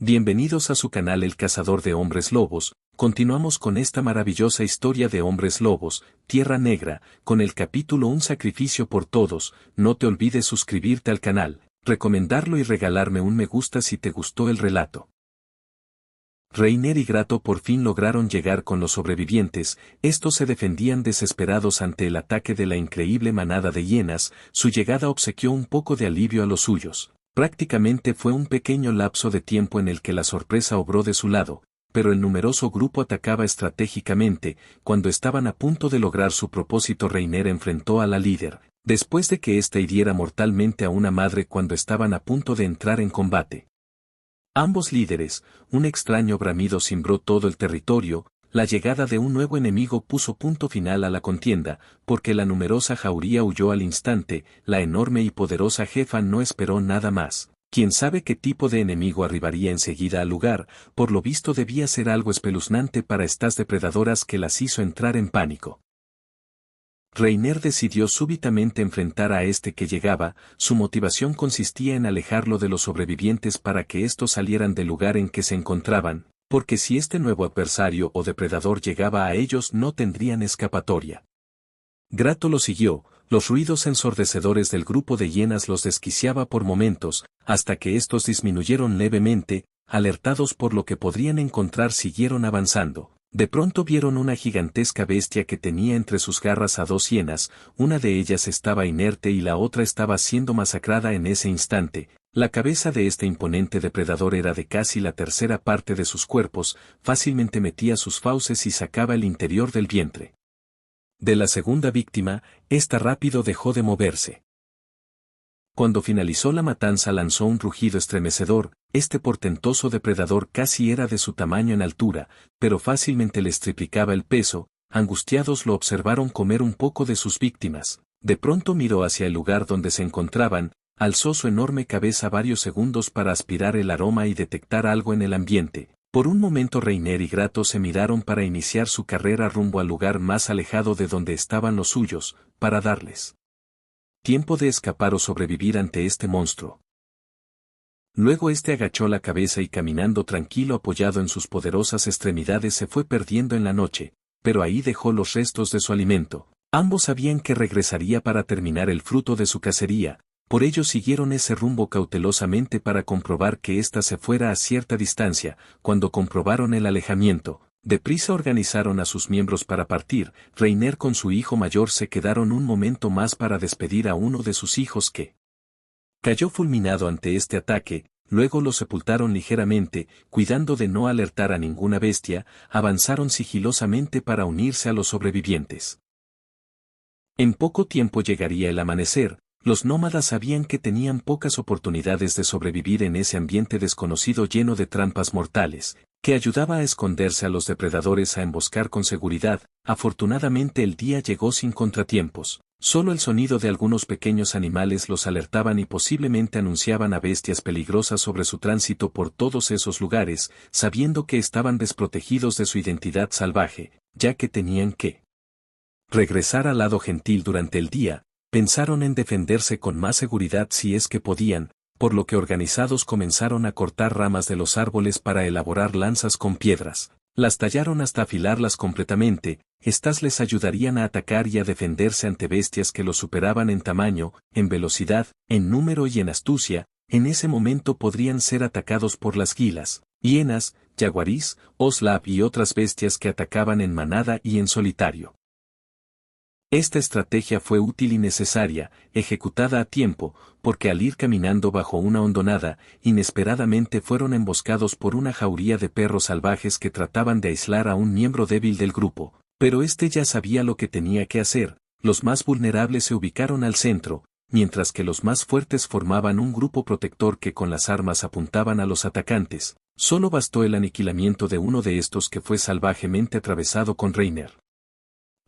Bienvenidos a su canal El Cazador de Hombres Lobos. Continuamos con esta maravillosa historia de hombres lobos, Tierra Negra, con el capítulo Un sacrificio por todos. No te olvides suscribirte al canal, recomendarlo y regalarme un me gusta si te gustó el relato. Reiner y Grato por fin lograron llegar con los sobrevivientes. Estos se defendían desesperados ante el ataque de la increíble manada de hienas. Su llegada obsequió un poco de alivio a los suyos. Prácticamente fue un pequeño lapso de tiempo en el que la sorpresa obró de su lado, pero el numeroso grupo atacaba estratégicamente. Cuando estaban a punto de lograr su propósito, Reiner enfrentó a la líder, después de que ésta hiriera mortalmente a una madre cuando estaban a punto de entrar en combate. Ambos líderes, un extraño bramido cimbró todo el territorio. La llegada de un nuevo enemigo puso punto final a la contienda, porque la numerosa jauría huyó al instante. La enorme y poderosa jefa no esperó nada más. Quién sabe qué tipo de enemigo arribaría enseguida al lugar. Por lo visto debía ser algo espeluznante para estas depredadoras que las hizo entrar en pánico. Reiner decidió súbitamente enfrentar a este que llegaba. Su motivación consistía en alejarlo de los sobrevivientes para que estos salieran del lugar en que se encontraban, porque si este nuevo adversario o depredador llegaba a ellos no tendrían escapatoria. Grato lo siguió. Los ruidos ensordecedores del grupo de hienas los desquiciaba por momentos, hasta que estos disminuyeron levemente. Alertados por lo que podrían encontrar, siguieron avanzando. De pronto vieron una gigantesca bestia que tenía entre sus garras a dos hienas. Una de ellas estaba inerte y la otra estaba siendo masacrada en ese instante. La cabeza de este imponente depredador era de casi la tercera parte de sus cuerpos. Fácilmente metía sus fauces y sacaba el interior del vientre de la segunda víctima. Esta rápido dejó de moverse. Cuando finalizó la matanza lanzó un rugido estremecedor. Este portentoso depredador casi era de su tamaño en altura, pero fácilmente les triplicaba el peso. Angustiados lo observaron comer un poco de sus víctimas. De pronto miró hacia el lugar donde se encontraban, alzó su enorme cabeza varios segundos para aspirar el aroma y detectar algo en el ambiente. Por un momento Reiner y Grato se miraron para iniciar su carrera rumbo al lugar más alejado de donde estaban los suyos, para darles tiempo de escapar o sobrevivir ante este monstruo. Luego este agachó la cabeza y caminando tranquilo apoyado en sus poderosas extremidades se fue perdiendo en la noche, pero ahí dejó los restos de su alimento. Ambos sabían que regresaría para terminar el fruto de su cacería, por ello siguieron ese rumbo cautelosamente para comprobar que ésta se fuera a cierta distancia. Cuando comprobaron el alejamiento, deprisa organizaron a sus miembros para partir. Reiner con su hijo mayor se quedaron un momento más para despedir a uno de sus hijos que cayó fulminado ante este ataque. Luego lo sepultaron ligeramente, cuidando de no alertar a ninguna bestia. Avanzaron sigilosamente para unirse a los sobrevivientes. En poco tiempo llegaría el amanecer. Los nómadas sabían que tenían pocas oportunidades de sobrevivir en ese ambiente desconocido lleno de trampas mortales, que ayudaba a esconderse a los depredadores a emboscar con seguridad. Afortunadamente el día llegó sin contratiempos. Solo el sonido de algunos pequeños animales los alertaban y posiblemente anunciaban a bestias peligrosas sobre su tránsito por todos esos lugares, sabiendo que estaban desprotegidos de su identidad salvaje, ya que tenían que regresar al lado gentil durante el día. Pensaron en defenderse con más seguridad si es que podían, por lo que organizados comenzaron a cortar ramas de los árboles para elaborar lanzas con piedras. Las tallaron hasta afilarlas completamente. Estas les ayudarían a atacar y a defenderse ante bestias que los superaban en tamaño, en velocidad, en número y en astucia. En ese momento podrían ser atacados por las gilas, hienas, jaguarís, oslab y otras bestias que atacaban en manada y en solitario. Esta estrategia fue útil y necesaria, ejecutada a tiempo, porque al ir caminando bajo una hondonada, inesperadamente fueron emboscados por una jauría de perros salvajes que trataban de aislar a un miembro débil del grupo, pero este ya sabía lo que tenía que hacer. Los más vulnerables se ubicaron al centro, mientras que los más fuertes formaban un grupo protector que con las armas apuntaban a los atacantes. Solo bastó el aniquilamiento de uno de estos que fue salvajemente atravesado con Reiner.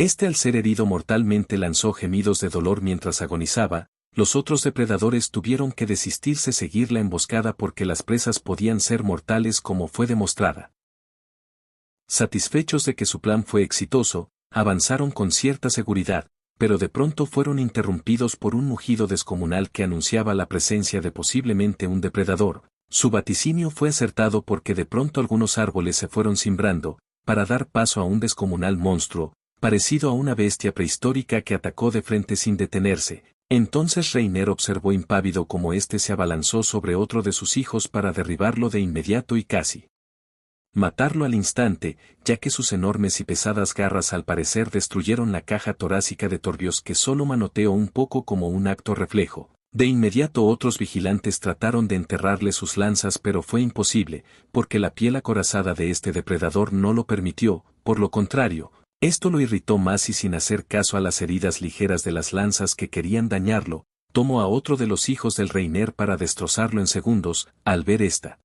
Este al ser herido mortalmente lanzó gemidos de dolor mientras agonizaba. Los otros depredadores tuvieron que desistirse seguir la emboscada porque las presas podían ser mortales como fue demostrada. Satisfechos de que su plan fue exitoso, avanzaron con cierta seguridad, pero de pronto fueron interrumpidos por un mugido descomunal que anunciaba la presencia de posiblemente un depredador. Su vaticinio fue acertado porque de pronto algunos árboles se fueron cimbrando, para dar paso a un descomunal monstruo, parecido a una bestia prehistórica que atacó de frente sin detenerse. Entonces Reiner observó impávido cómo éste se abalanzó sobre otro de sus hijos para derribarlo de inmediato y casi matarlo al instante, ya que sus enormes y pesadas garras al parecer destruyeron la caja torácica de Torbios, que solo manoteó un poco como un acto reflejo. De inmediato otros vigilantes trataron de enterrarle sus lanzas, pero fue imposible, porque la piel acorazada de este depredador no lo permitió. Por lo contrario, esto lo irritó más, y sin hacer caso a las heridas ligeras de las lanzas que querían dañarlo, tomó a otro de los hijos del Reiner para destrozarlo en segundos. Al ver esta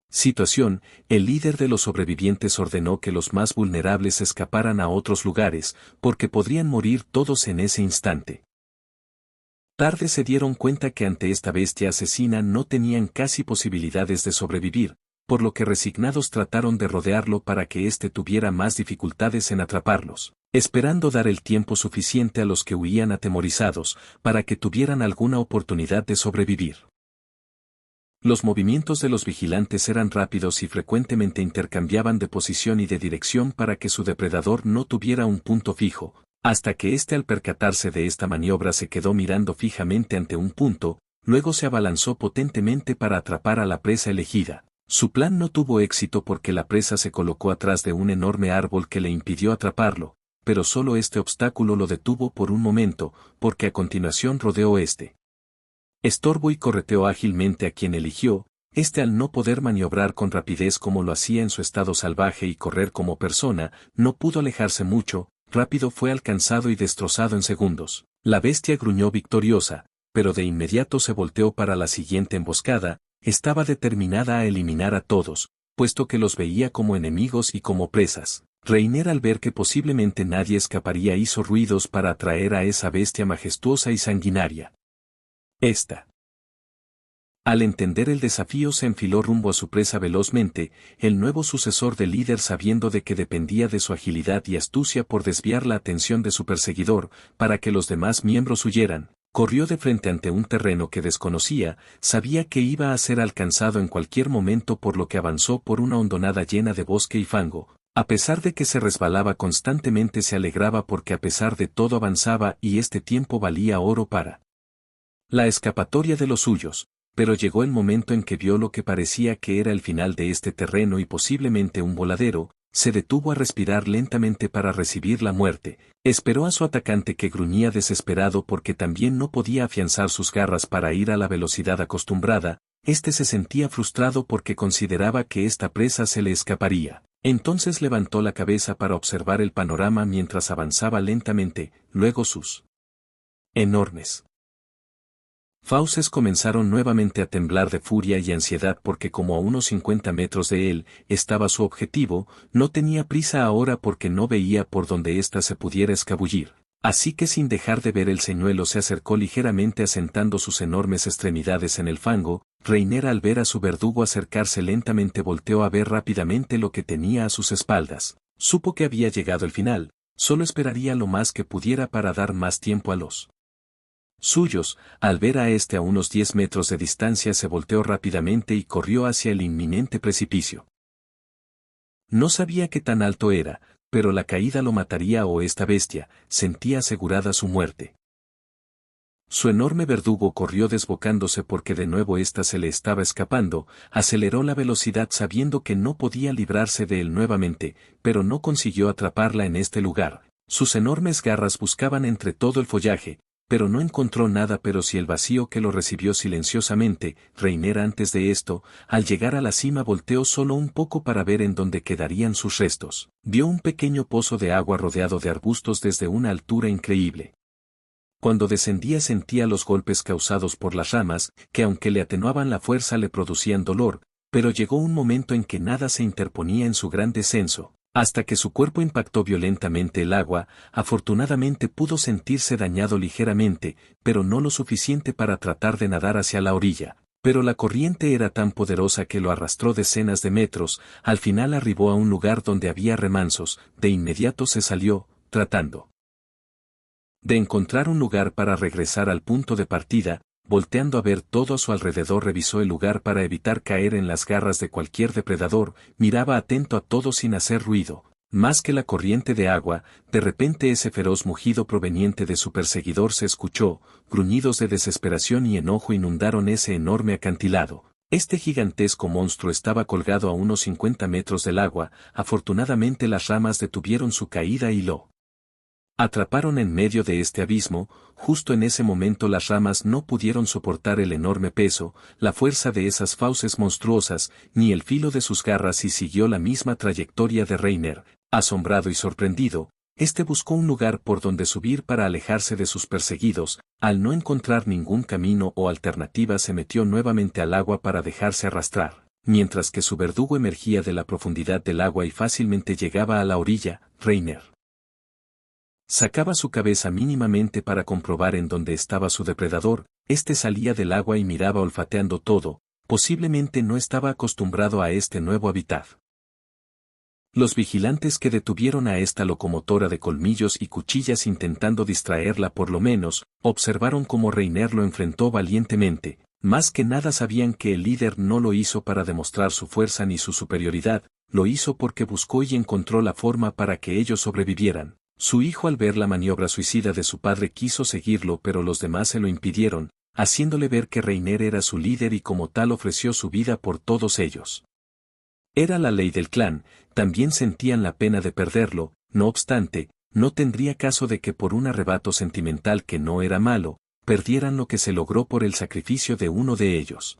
situación, el líder de los sobrevivientes ordenó que los más vulnerables escaparan a otros lugares, porque podrían morir todos en ese instante. Tarde se dieron cuenta que ante esta bestia asesina no tenían casi posibilidades de sobrevivir, por lo que resignados trataron de rodearlo para que éste tuviera más dificultades en atraparlos, esperando dar el tiempo suficiente a los que huían atemorizados, para que tuvieran alguna oportunidad de sobrevivir. Los movimientos de los vigilantes eran rápidos y frecuentemente intercambiaban de posición y de dirección para que su depredador no tuviera un punto fijo, hasta que éste, al percatarse de esta maniobra, se quedó mirando fijamente ante un punto, luego se abalanzó potentemente para atrapar a la presa elegida. Su plan no tuvo éxito porque la presa se colocó atrás de un enorme árbol que le impidió atraparlo, pero solo este obstáculo lo detuvo por un momento, porque a continuación rodeó estorbo y correteó ágilmente a quien eligió. Este, al no poder maniobrar con rapidez como lo hacía en su estado salvaje y correr como persona, no pudo alejarse mucho. Rápido fue alcanzado y destrozado en segundos. La bestia gruñó victoriosa, pero de inmediato se volteó para la siguiente emboscada. Estaba determinada a eliminar a todos, puesto que los veía como enemigos y como presas. Reiner, al ver que posiblemente nadie escaparía, hizo ruidos para atraer a esa bestia majestuosa y sanguinaria. Al entender el desafío, se enfiló rumbo a su presa velozmente. El nuevo sucesor del líder, sabiendo de que dependía de su agilidad y astucia por desviar la atención de su perseguidor, para que los demás miembros huyeran, corrió de frente ante un terreno que desconocía. Sabía que iba a ser alcanzado en cualquier momento, por lo que avanzó por una hondonada llena de bosque y fango. A pesar de que se resbalaba constantemente, se alegraba porque a pesar de todo avanzaba, y este tiempo valía oro para la escapatoria de los suyos. Pero llegó el momento en que vio lo que parecía que era el final de este terreno y posiblemente un voladero. Se detuvo a respirar lentamente para recibir la muerte. Esperó a su atacante, que gruñía desesperado porque también no podía afianzar sus garras para ir a la velocidad acostumbrada. Este se sentía frustrado porque consideraba que esta presa se le escaparía. Entonces levantó la cabeza para observar el panorama mientras avanzaba lentamente. Luego sus enormes fauces comenzaron nuevamente a temblar de furia y ansiedad, porque como a unos 50 metros de él estaba su objetivo. No tenía prisa ahora porque no veía por donde ésta se pudiera escabullir. Así que, sin dejar de ver el señuelo, se acercó ligeramente, asentando sus enormes extremidades en el fango. Reiner, al ver a su verdugo acercarse lentamente, volteó a ver rápidamente lo que tenía a sus espaldas. Supo que había llegado el final. Solo esperaría lo más que pudiera para dar más tiempo a los suyos. Al ver a este a unos 10 metros de distancia, se volteó rápidamente y corrió hacia el inminente precipicio. No sabía qué tan alto era, pero la caída lo mataría, o esta bestia sentía asegurada su muerte. Su enorme verdugo corrió desbocándose porque de nuevo ésta se le estaba escapando. Aceleró la velocidad sabiendo que no podía librarse de él nuevamente, pero no consiguió atraparla en este lugar. Sus enormes garras buscaban entre todo el follaje, pero no encontró nada. Pero sí el vacío, que lo recibió silenciosamente. Reiner, antes de esto, al llegar a la cima, volteó solo un poco para ver en dónde quedarían sus restos. Vio un pequeño pozo de agua rodeado de arbustos desde una altura increíble. Cuando descendía sentía los golpes causados por las ramas, que aunque le atenuaban la fuerza le producían dolor, pero llegó un momento en que nada se interponía en su gran descenso. Hasta que su cuerpo impactó violentamente el agua. Afortunadamente pudo sentirse dañado ligeramente, pero no lo suficiente para tratar de nadar hacia la orilla. Pero la corriente era tan poderosa que lo arrastró decenas de metros. Al final arribó a un lugar donde había remansos. De inmediato se salió, tratando de encontrar un lugar para regresar al punto de partida. volteando a ver todo a su alrededor revisó el lugar para evitar caer en las garras de cualquier depredador, miraba atento a todo sin hacer ruido. Más que la corriente de agua, de repente ese feroz mugido proveniente de su perseguidor se escuchó, gruñidos de desesperación y enojo inundaron ese enorme acantilado. Este gigantesco monstruo estaba colgado a unos 50 metros del agua, afortunadamente las ramas detuvieron su caída y lo atraparon en medio de este abismo. Justo en ese momento las ramas no pudieron soportar el enorme peso, la fuerza de esas fauces monstruosas, ni el filo de sus garras y siguió la misma trayectoria de Reiner. Asombrado y sorprendido, este buscó un lugar por donde subir para alejarse de sus perseguidos. Al no encontrar ningún camino o alternativa se metió nuevamente al agua para dejarse arrastrar. Mientras que su verdugo emergía de la profundidad del agua y fácilmente llegaba a la orilla, Reiner sacaba su cabeza mínimamente para comprobar en dónde estaba su depredador. Este salía del agua y miraba olfateando todo, posiblemente no estaba acostumbrado a este nuevo hábitat. Los vigilantes que detuvieron a esta locomotora de colmillos y cuchillas intentando distraerla por lo menos, observaron cómo Reiner lo enfrentó valientemente. Más que nada sabían que el líder no lo hizo para demostrar su fuerza ni su superioridad, lo hizo porque buscó y encontró la forma para que ellos sobrevivieran. Su hijo al ver la maniobra suicida de su padre quiso seguirlo pero los demás se lo impidieron, haciéndole ver que Reiner era su líder y como tal ofreció su vida por todos ellos. Era la ley del clan, también sentían la pena de perderlo, no obstante, no tendría caso de que por un arrebato sentimental que no era malo, perdieran lo que se logró por el sacrificio de uno de ellos.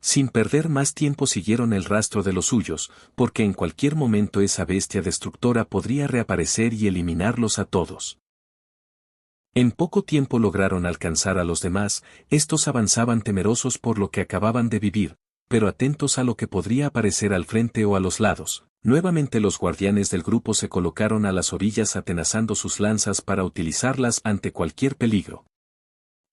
Sin perder más tiempo siguieron el rastro de los suyos, porque en cualquier momento esa bestia destructora podría reaparecer y eliminarlos a todos. En poco tiempo lograron alcanzar a los demás. Estos avanzaban temerosos por lo que acababan de vivir, pero atentos a lo que podría aparecer al frente o a los lados. Nuevamente los guardianes del grupo se colocaron a las orillas atenazando sus lanzas para utilizarlas ante cualquier peligro.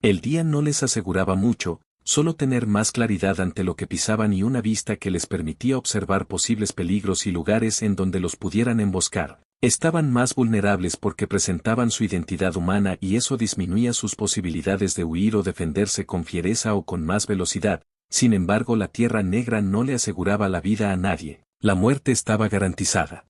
El día no les aseguraba mucho, solo tener más claridad ante lo que pisaban y una vista que les permitía observar posibles peligros y lugares en donde los pudieran emboscar. Estaban más vulnerables porque presentaban su identidad humana y eso disminuía sus posibilidades de huir o defenderse con fiereza o con más velocidad. Sin embargo, la Tierra Negra no le aseguraba la vida a nadie. La muerte estaba garantizada.